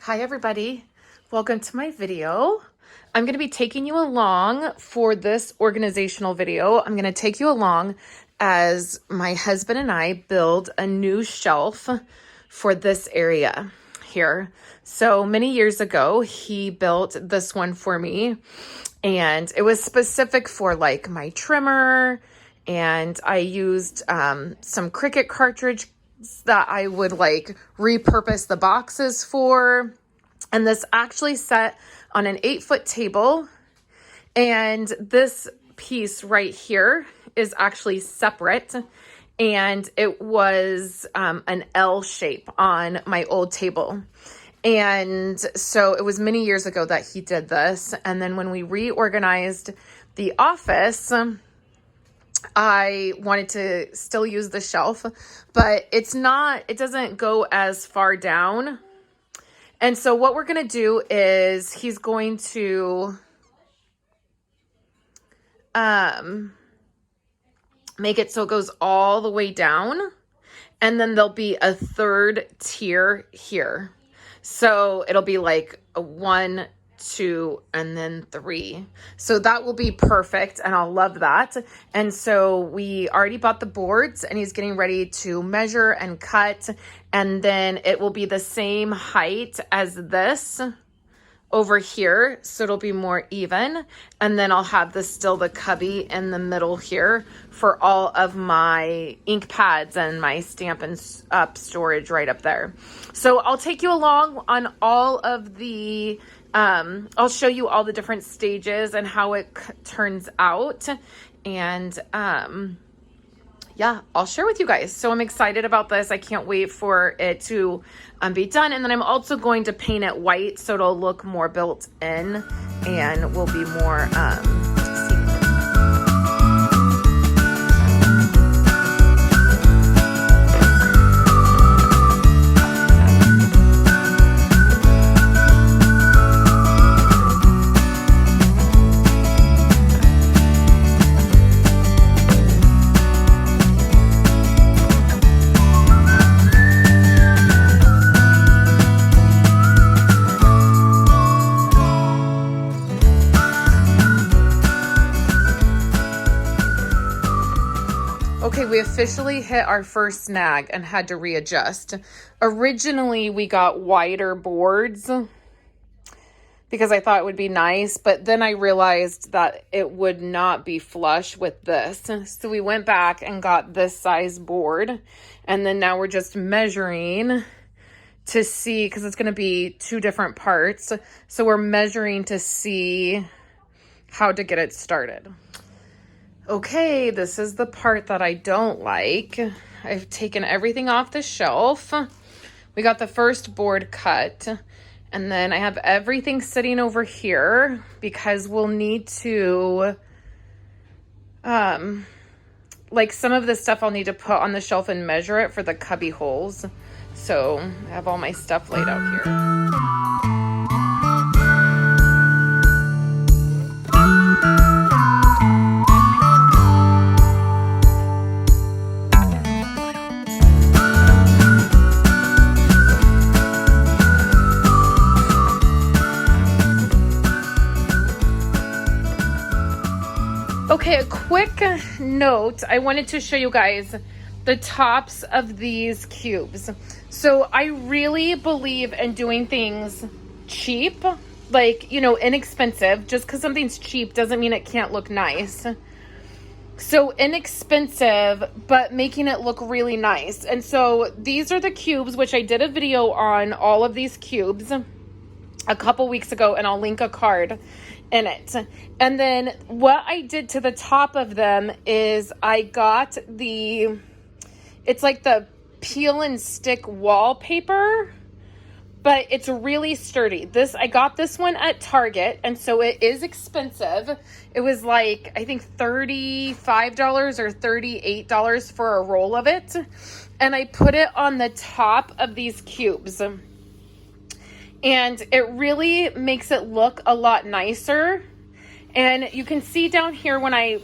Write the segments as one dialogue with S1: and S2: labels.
S1: Hi everybody, welcome to my video. I'm going to be taking you along for this organizational video. I'm going to take you along as my husband and I build a new shelf for this area here. So many years ago, he built this one for me and it was specific for like my trimmer, and I used some Cricut cartridge that I would like repurpose the boxes for. And this actually sat on an 8-foot table. And this piece right here is actually separate. And it was an L shape on my old table. And so it was many years ago that he did this. And then when we reorganized the office, I wanted to still use the shelf, but it doesn't go as far down. And so what we're going to do is he's going to make it so it goes all the way down, and then there'll be a third tier here. So it'll be like a 1, 2, and then 3. So that will be perfect, and I'll love that. And so we already bought the boards, and he's getting ready to measure and cut, and then it will be the same height as this over here, so it'll be more even. And then I'll have still the cubby in the middle here for all of my ink pads and my Stampin' Up storage right up there. So I'll take you along on all of the I'll show you all the different stages and how it turns out. And yeah, I'll share with you guys. So I'm excited about this. I can't wait for it to be done. And then I'm also going to paint it white so it'll look more built in and will be more Okay, we officially hit our first snag and had to readjust. Originally, we got wider boards because I thought it would be nice, but then I realized that it would not be flush with this. So we went back and got this size board, and then now we're just measuring to see, because it's going to be 2 different parts. So we're measuring to see how to get it started. Okay, this is the part that I don't like. I've taken everything off the shelf. We got the first board cut, and then I have everything sitting over here because we'll need to, like some of this stuff I'll need to put on the shelf and measure it for the cubby holes. So I have all my stuff laid out here. Okay, a quick note. I wanted to show you guys the tops of these cubes. So I really believe in doing things cheap, like, you know, inexpensive. Just because something's cheap doesn't mean it can't look nice. So inexpensive, but making it look really nice. And so these are the cubes, which I did a video on all of these cubes a couple weeks ago, and I'll link a card in it. And then what I did to the top of them is I got it's like the peel and stick wallpaper, but it's really sturdy. I got this one at Target, and so it is expensive. It was like, I think $35 or $38 for a roll of it. And I put it on the top of these cubes. And it really makes it look a lot nicer. And you can see down here when I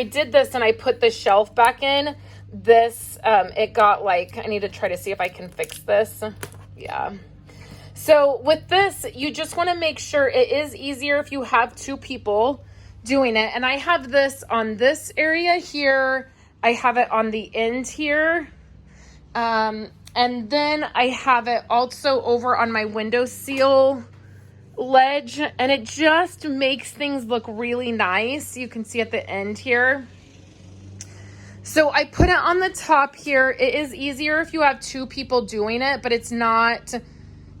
S1: did this and I put the shelf back in, it got like, I need to try to see if I can fix this. Yeah. So with this, you just want to make sure it is easier if you have two people doing it. And I have this on this area here. I have it on the end here. And then I have it also over on my windowsill ledge, and it just makes things look really nice. You can see at the end here. So I put it on the top here. It is easier if you have two people doing it, but it's not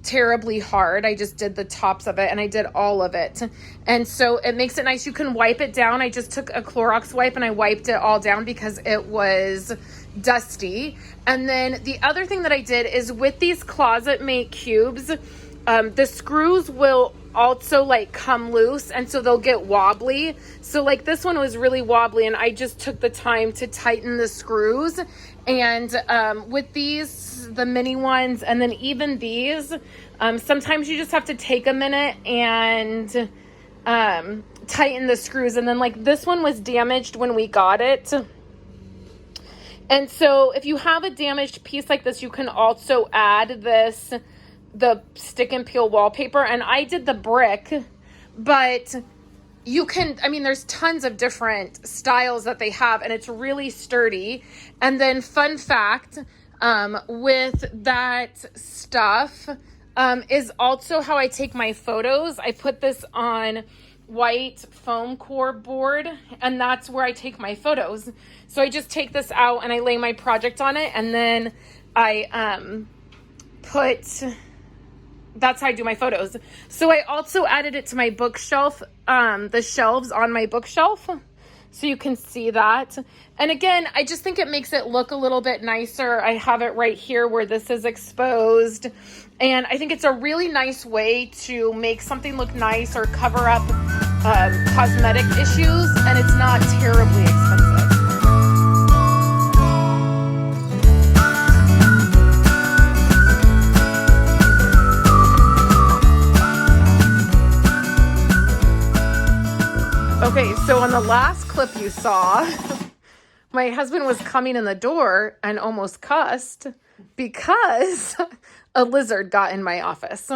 S1: terribly hard. I just did the tops of it and I did all of it. And so it makes it nice. You can wipe it down. I just took a Clorox wipe and I wiped it all down because it was dusty. And then the other thing that I did is with these Closet Mate cubes, the screws will also like come loose, and so they'll get wobbly. So like this one was really wobbly, and I just took the time to tighten the screws. And with these, the mini ones, and then even these, sometimes you just have to take a minute and tighten the screws. And then like this one was damaged when we got it. And so if you have a damaged piece like this, you can also add the stick and peel wallpaper. And I did the brick, but you can, I mean, there's tons of different styles that they have, and it's really sturdy. And then fun fact, with that stuff, is also how I take my photos. I put this on white foam core board, and that's where I take my photos. So I just take this out and I lay my project on it, and then I that's how I do my photos. So I also added it to my bookshelf, the shelves on my bookshelf, so you can see that. And again, I just think it makes it look a little bit nicer. I have it right here where this is exposed. And I think it's a really nice way to make something look nice or cover up cosmetic issues, and it's not terribly expensive. Okay, so on the last clip you saw, my husband was coming in the door and almost cussed because a lizard got in my office,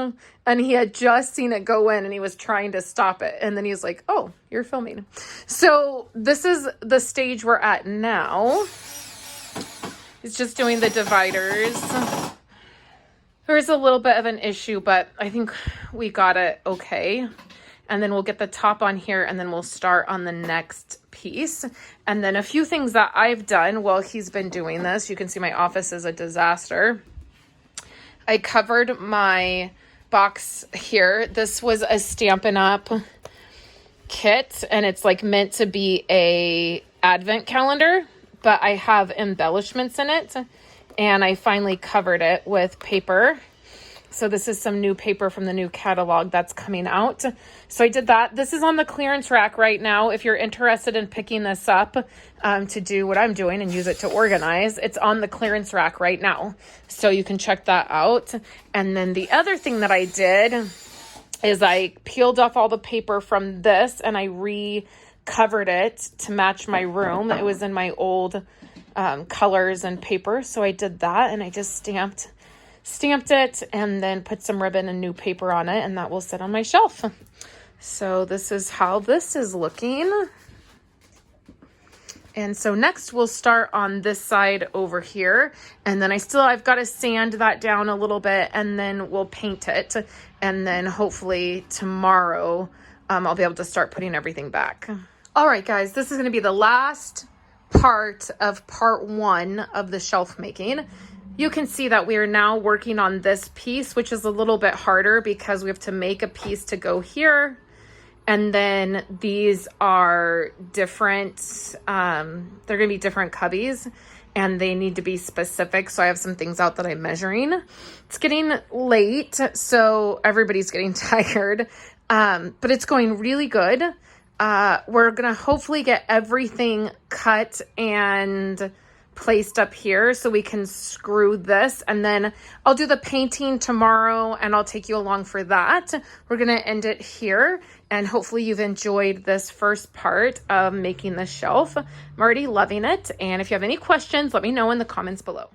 S1: and he had just seen it go in and he was trying to stop it. And then he was like, "Oh, you're filming." So this is the stage we're at now. He's just doing the dividers. There's a little bit of an issue, but I think we got it okay. And then we'll get the top on here, and then we'll start on the next piece. And then a few things that I've done while he's been doing this. You can see my office is a disaster. I covered my box here. This was a Stampin' Up kit, and it's like meant to be a advent calendar, but I have embellishments in it, and I finally covered it with paper. So this is some new paper from the new catalog that's coming out. So I did that. This is on the clearance rack right now. If you're interested in picking this up to do what I'm doing and use it to organize, it's on the clearance rack right now. So you can check that out. And then the other thing that I did is I peeled off all the paper from this and I re-covered it to match my room. It was in my old colors and paper. So I did that, and I just stamped it and then put some ribbon and new paper on it, and that will sit on my shelf. So this is how this is looking. And so next we'll start on this side over here, and then I've got to sand that down a little bit, and then we'll paint it, and then hopefully tomorrow I'll be able to start putting everything back. All right, guys, this is going to be the last part of part 1 of the shelf making. You can see that we are now working on this piece, which is a little bit harder because we have to make a piece to go here. And then these are different, they're gonna be different cubbies, and they need to be specific. So I have some things out that I'm measuring. It's getting late, so everybody's getting tired, but it's going really good. We're gonna hopefully get everything cut and placed up here so we can screw this, and then I'll do the painting tomorrow and I'll take you along for that. We're gonna end it here, and hopefully you've enjoyed this first part of making the shelf. I'm already loving it, and if you have any questions, let me know in the comments below.